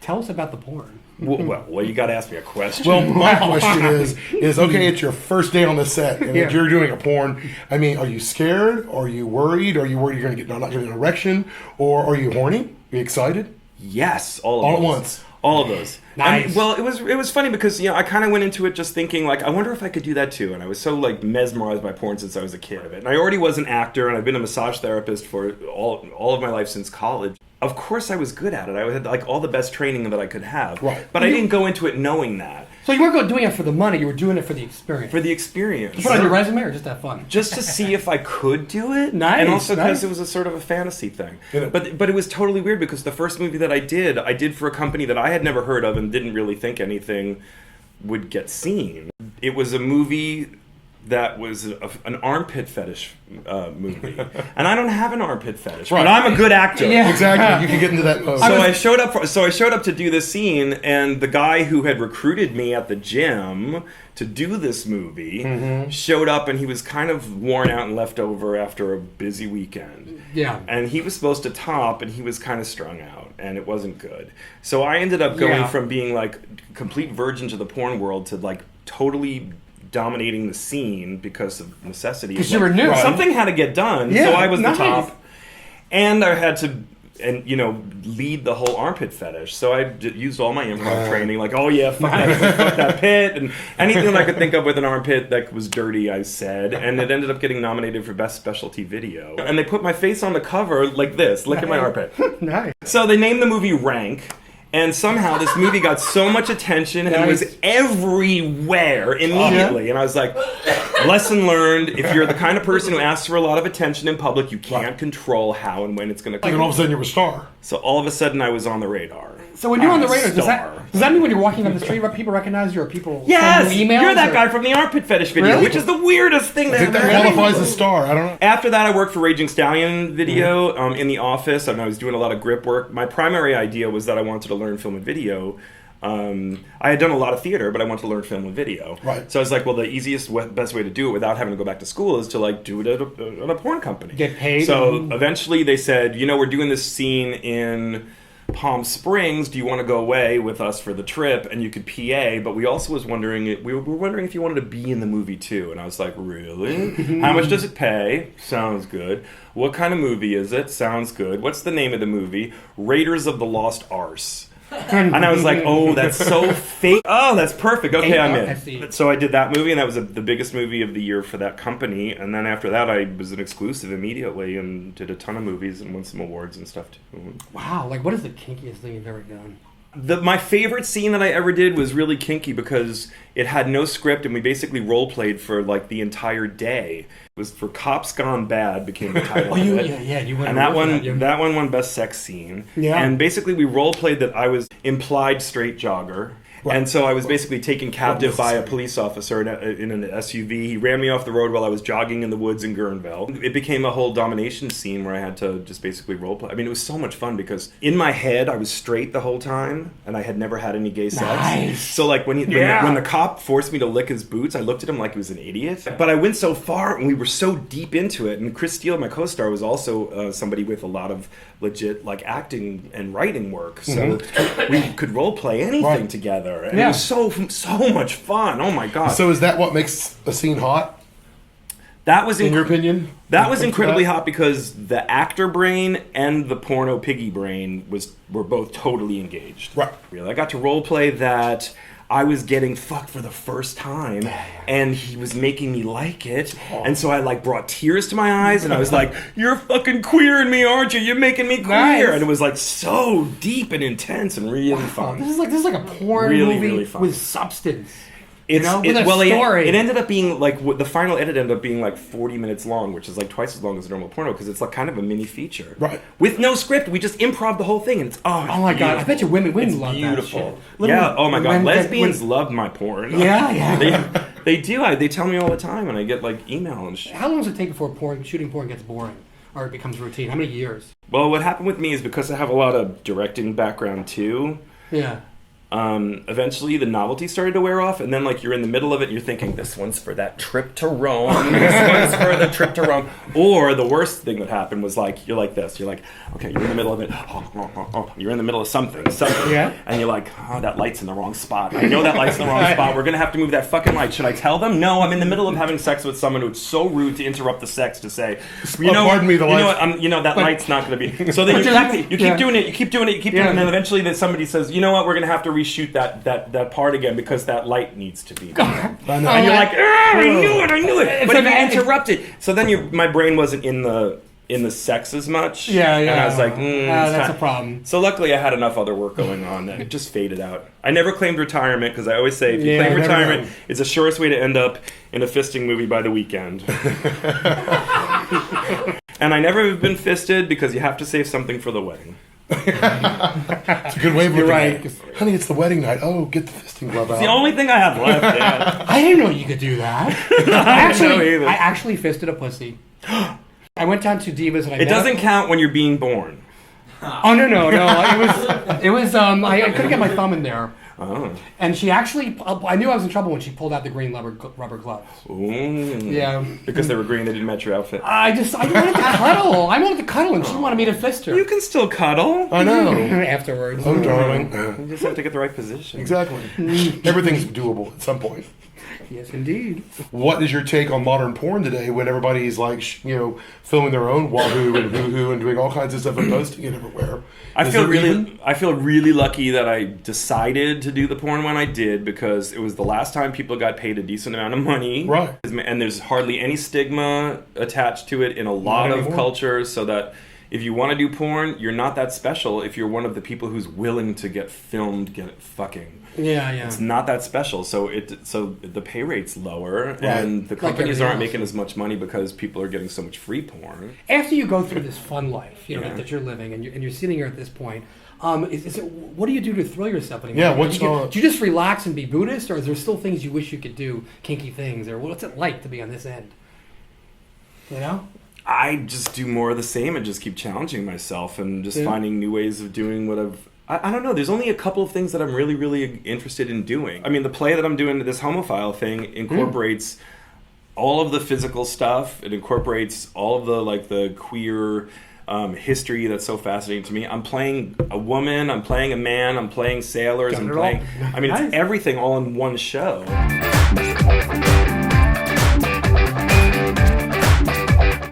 Tell us about the porn. Well, you got to ask me a question. Well, my question is okay, it's your first day on the set, and you're doing a porn. I mean, are you scared? Are you worried? Are you worried you're going to not get an erection? Or are you horny? Are you excited? Yes, all at once. All of those. Nice. And, well, it was funny because I kind of went into it just thinking like, I wonder if I could do that too. And I was so like mesmerized by porn since I was a kid. And I already was an actor, and I've been a massage therapist for all of my life since college. Of course, I was good at it. I had like all the best training that I could have. Right. But I didn't go into it knowing that. So you weren't doing it for the money, you were doing it for the experience. For the experience. To put on your resume or just have fun? Just to see if I could do it. Nice. And also because nice. it was a sort of a fantasy thing. Yeah. But it was totally weird because the first movie that I did for a company that I had never heard of and didn't really think anything would get seen. It was a movie that was an armpit fetish movie. And I don't have an armpit fetish, right. But I'm a good actor. Yeah. Exactly. You can get into that mode. So I showed up to do this scene, and the guy who had recruited me at the gym to do this movie showed up, and he was kind of worn out and left over after a busy weekend. Yeah. And he was supposed to top, and he was kind of strung out, and it wasn't good. So I ended up going from being like complete virgin to the porn world to like totally dominating the scene because of necessity. Because you were new. Something had to get done, Yeah, so I was nice. the top. And I had to, lead the whole armpit fetish. So I used all my improv training, like, oh yeah, fuck that pit, and anything that I could think of with an armpit that was dirty, I said. And it ended up getting nominated for Best Specialty Video. And they put my face on the cover like this, look at my armpit. Nice. So they named the movie Rank. And somehow this movie got so much attention and was everywhere immediately. And I was like, lesson learned, if you're the kind of person who asks for a lot of attention in public, you can't control how and when it's going to come. And all of a sudden you're a star. So all of a sudden I was on the radar. So when you're on the radar, does Star. that mean when you're walking down the street, people recognize you, or people Yes! send you emails? You're that or? guy from the armpit fetish video, Really? which is the weirdest thing I think that qualifies as a star. I don't know. After that, I worked for Raging Stallion Video in the office, and I was doing a lot of grip work. My primary idea was that I wanted to learn film and video. I had done a lot of theater, but I wanted to learn film and video. Right. So I was like, well, the easiest, best way to do it without having to go back to school is to like do it at a porn company. Get paid. So eventually they said, we're doing this scene in Palm Springs. Do you want to go away with us for the trip? And you could PA, but we also we were wondering if you wanted to be in the movie too. And I was like, really? How much does it pay? Sounds good. What kind of movie is it? Sounds good. What's the name of the movie? Raiders of the Lost Ark. And I was like, oh, that's so fake. Oh, that's perfect. Okay, I'm in. So I did that movie, and that was the biggest movie of the year for that company. And then after that, I was an exclusive immediately and did a ton of movies and won some awards and stuff too. Wow, like what is the kinkiest thing you've ever done? My favorite scene that I ever did was really kinky because it had no script, and we basically role played for like the entire day. It was for Cops Gone Bad became the title. You of it. you went. And that one won Best Sex Scene. Yeah. And basically we role played that I was implied straight jogger. Right. And so I was basically taken captive by a police officer in an SUV. He ran me off the road while I was jogging in the woods in Guerneville. It became a whole domination scene where I had to just basically role play. I mean, it was so much fun because in my head I was straight the whole time, and I had never had any gay sex. Nice. So like when the cop forced me to lick his boots, I looked at him like he was an idiot. But I went so far, and we were so deep into it. And Chris Steele, my co-star, was also somebody with a lot of legit like acting and writing work. So we could role play anything together. And it was so much fun. Oh my god. So is that what makes a scene hot? That was in your opinion? That was incredibly hot because the actor brain and the porno piggy brain were both totally engaged. Right. I got to role play that I was getting fucked for the first time, and he was making me like it, and so I like brought tears to my eyes, and I was like, "You're fucking queering me, aren't you? You're making me queer," Nice. and it was like so deep and intense and really fun. This is like a porn movie with substance. With a story. It ended up being like the final edit ended up being like 40 minutes long, which is like twice as long as a normal porno because it's like kind of a mini feature. Right. With no script, we just improv the whole thing, and it's oh my god! I bet you women love beautiful. that shit. Yeah. Oh my god. Lesbians love my porn. Yeah. They do. They tell me all the time, and I get like email and shit. How long does it take before shooting porn gets boring or it becomes routine? How many years? Well, what happened with me is because I have a lot of directing background too. Yeah. Eventually the novelty started to wear off, and then like you're in the middle of it and you're thinking, this one's for that trip to Rome, this one's for the trip to Rome. Or the worst thing that happened was like, you're like this, you're like, okay, you're in the middle of it, you're in the middle of something, and you're like, oh, that light's in the wrong spot. I know that light's in the wrong spot. We're gonna have to move that fucking light. Should I tell them? No, I'm in the middle of having sex with someone who's so rude to interrupt the sex to say, pardon me, the light. that light's not gonna be. So then you keep doing it, and then eventually somebody says, you know what, we're gonna have to reshoot that part again because that light needs to be there. I know. And you're like, I knew it. But if you interrupt it, so then my brain wasn't in the sex as much. Yeah. And I was like, that's a problem. So luckily I had enough other work going on that it just faded out. I never claimed retirement because I always say if you claim retirement, it's the surest way to end up in a fisting movie by the weekend. And I never have been fisted because you have to save something for the wedding. It's a good way of looking at it. Honey, it's the wedding night. Oh, get the fisting glove out. It's the only thing I have left, Dad. I didn't know you could do that. I actually fisted a pussy. I went down to Divas and I It doesn't count when you're being born. Oh, no. It was I couldn't get my thumb in there. Oh. And she actually, I knew I was in trouble when she pulled out the green rubber gloves. Ooh. Yeah. Because they were green, they didn't match your outfit. I wanted to cuddle. I wanted to cuddle, and she wanted me to fist her. You can still cuddle. I know. Afterwards. Oh, darling. You just have to get the right position. Exactly. Everything's doable at some point. Yes, indeed. What is your take on modern porn today when everybody's like, filming their own Wahoo and Hoo-Hoo and doing all kinds of stuff and posting it everywhere? I feel really lucky that I decided to do the porn when I did because it was the last time people got paid a decent amount of money. Right. And there's hardly any stigma attached to it in a lot of cultures, so that if you want to do porn, you're not that special if you're one of the people who's willing to get filmed, get fucking. Yeah. It's not that special, so the pay rate's lower, and the companies aren't making as much money because people are getting so much free porn. After you go through this fun life, that you're living, and you're sitting here at this point, what do you do to thrill yourself anymore? Yeah, do you just relax and be Buddhist, or is there still things you wish you could do, kinky things, or what's it like to be on this end? I just do more of the same and just keep challenging myself and just finding new ways of doing what I don't know. There's only a couple of things that I'm really, really interested in doing. I mean, the play that I'm doing, this homophile thing, incorporates all of the physical stuff. It incorporates all of the queer history that's so fascinating to me. I'm playing a woman, I'm playing a man, I'm playing sailors, it's everything all in one show.